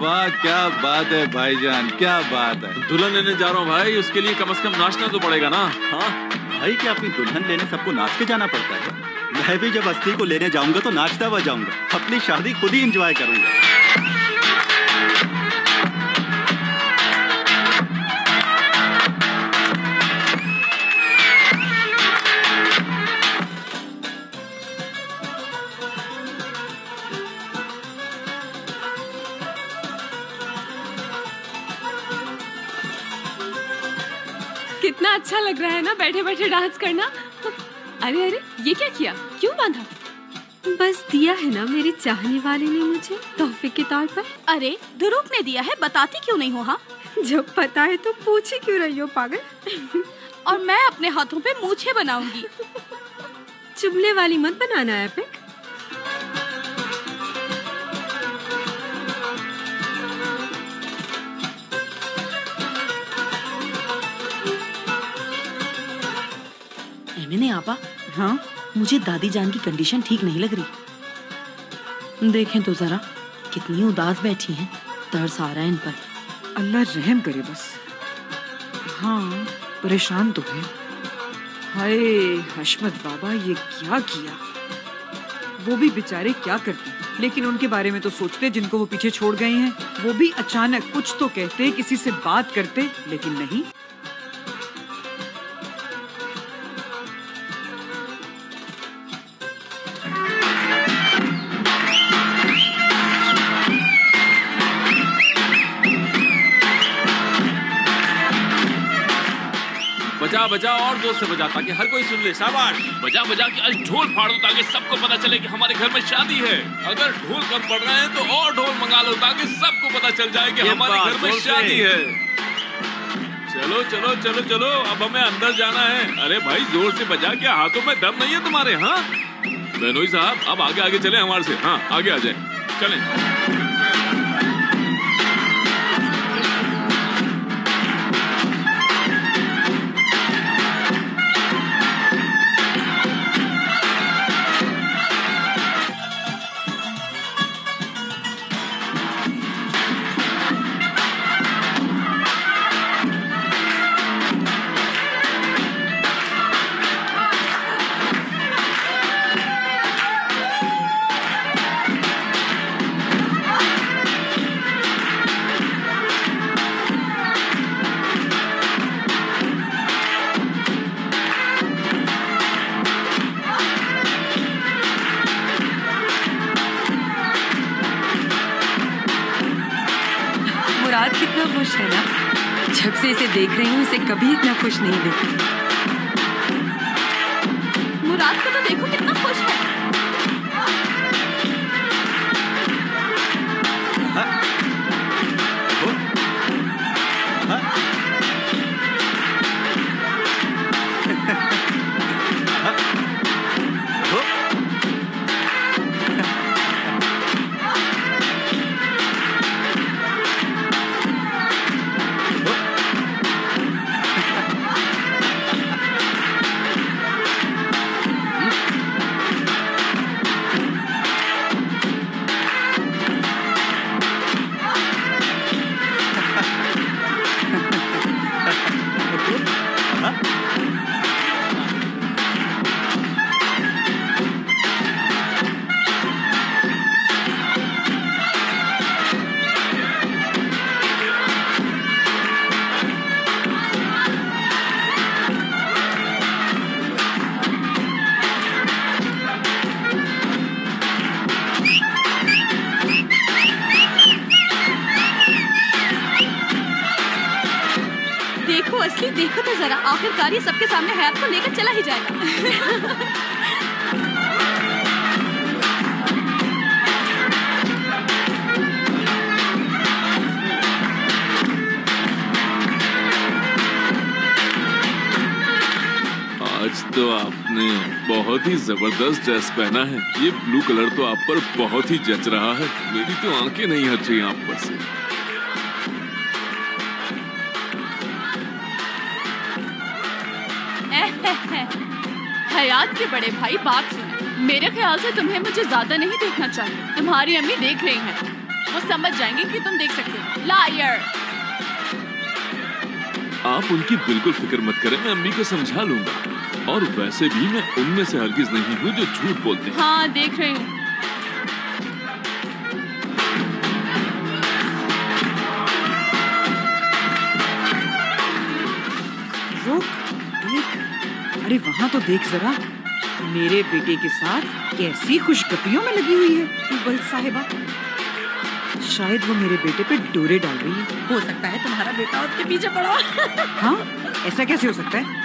वाह क्या बात है भाईजान, क्या बात है। दुल्हन लेने जा रहा हूँ भाई, उसके लिए कम से कम नाचना तो पड़ेगा ना। हाँ भाई, क्या अपनी दुल्हन लेने सबको नाच के जाना पड़ता है? मैं भी जब अस्थि को लेने जाऊंगा तो नाचता हुआ जाऊंगा, अपनी शादी खुद ही एंजॉय करूंगा। कितना अच्छा लग रहा है ना बैठे बैठे डांस करना। अरे अरे ये क्या किया, क्यों बांधा? बस दिया है ना मेरी चाहने वाले ने मुझे तोहफे के तौर पर। अरे ध्रुव ने दिया है, बताती क्यों नहीं हो? हाँ जब पता है तो पूछे क्यों रही हो पागल? और मैं अपने हाथों पे मूछें बनाऊंगी। चुभने वाली मत बनाना है एपिक। मैंने आपा, हाँ मुझे दादी जान की कंडीशन ठीक नहीं लग रही। देखें तो जरा कितनी उदास बैठी हैं, तरस आ रहा है इन पर। अल्लाह रहम करे बस। हाँ परेशान तो है। हाय हशमत बाबा, ये क्या किया? वो भी बेचारे क्या करते, लेकिन उनके बारे में तो सोचते जिनको वो पीछे छोड़ गए हैं। वो भी अचानक कुछ तो कहते, किसी से बात करते, लेकिन नहीं। बजा बजा और जोर से बजा ताकि हर कोई सुन ले। शाबाश, बजा बजा के आज ढोल फाड़ दो ताकि सबको पता चले कि हमारे घर में शादी है। अगर ढोल कम पड़ रहे हैं तो और ढोल मंगा लो ताकि सबको पता चल जाए कि हमारे घर में शादी है। चलो चलो चलो चलो, अब हमें अंदर जाना है। अरे भाई जोर से बजा के, हाथों में दम नहीं है तुम्हारे? हाँ बेनोई साहब, अब आगे आगे चले हमारे से। हाँ आगे आ जाए, चलें। कितना खुश है ना, जब से इसे देख रही हूँ इसे कभी इतना खुश नहीं देखा। मुराद को तो देखो कितना खुश है। देखो तो जरा, आखिरकार ये सबके सामने हयात को लेकर चला ही जाएगा। आज तो आपने बहुत ही जबरदस्त ड्रेस पहना है। ये ब्लू कलर तो आप पर बहुत ही जच रहा है। मेरी तो आंखें नहीं हट रही आप पर से। हयात के बड़े भाई बात सुने, मेरे ख्याल से तुम्हें मुझे ज्यादा नहीं देखना चाहिए। तुम्हारी अम्मी देख रही हैं। वो समझ जाएंगे कि तुम देख सकते हो। लायर। आप उनकी बिल्कुल फिक्र मत करें, मैं अम्मी को समझा लूंगा। और वैसे भी मैं उनमें से हरगिज नहीं हूँ जो झूठ बोलते हैं। हाँ देख रही हूँ। रुक, देख, अरे वहाँ तो देख जरा, मेरे बेटे के साथ कैसी खुशगपियों में लगी हुई है टूबल साहिबा। शायद वो मेरे बेटे पे डोरे डाल रही है। हो सकता है तुम्हारा बेटा उसके पीछे पड़ा। हाँ, ऐसा कैसे हो सकता है?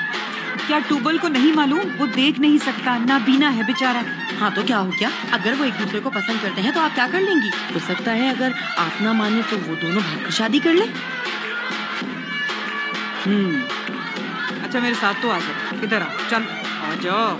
क्या टूबल को नहीं मालूम? वो देख नहीं सकता, नाबीना है बेचारा। हाँ तो क्या हो गया, अगर वो एक दूसरे को पसंद करते हैं तो आप क्या कर लेंगी? हो सकता है अगर आप ना माने तो वो दोनों भागकर शादी कर ले। अच्छा मेरे साथ तो आ जा, इधर आ, चल आ जाओ।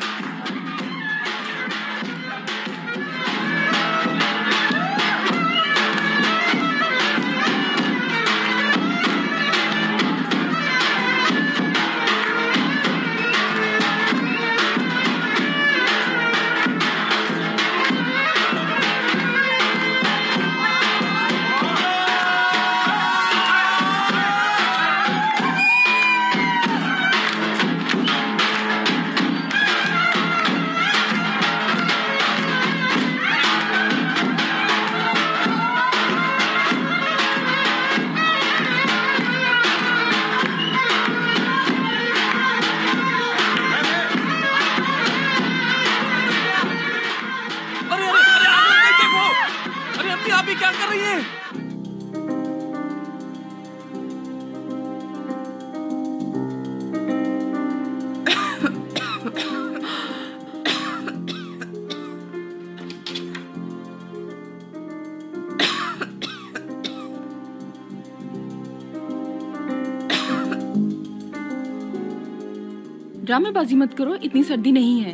ड्रामेबाजी मत करो, इतनी सर्दी नहीं है।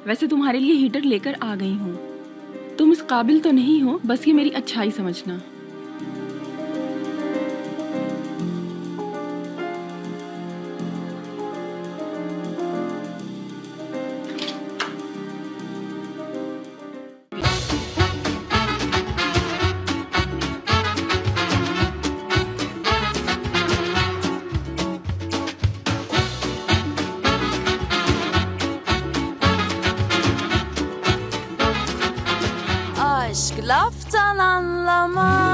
वैसे तुम्हारे लिए हीटर लेकर आ गई हूँ। तुम इस काबिल तो नहीं हो, बस ये मेरी अच्छाई समझना। Aşk laftan anlamaz.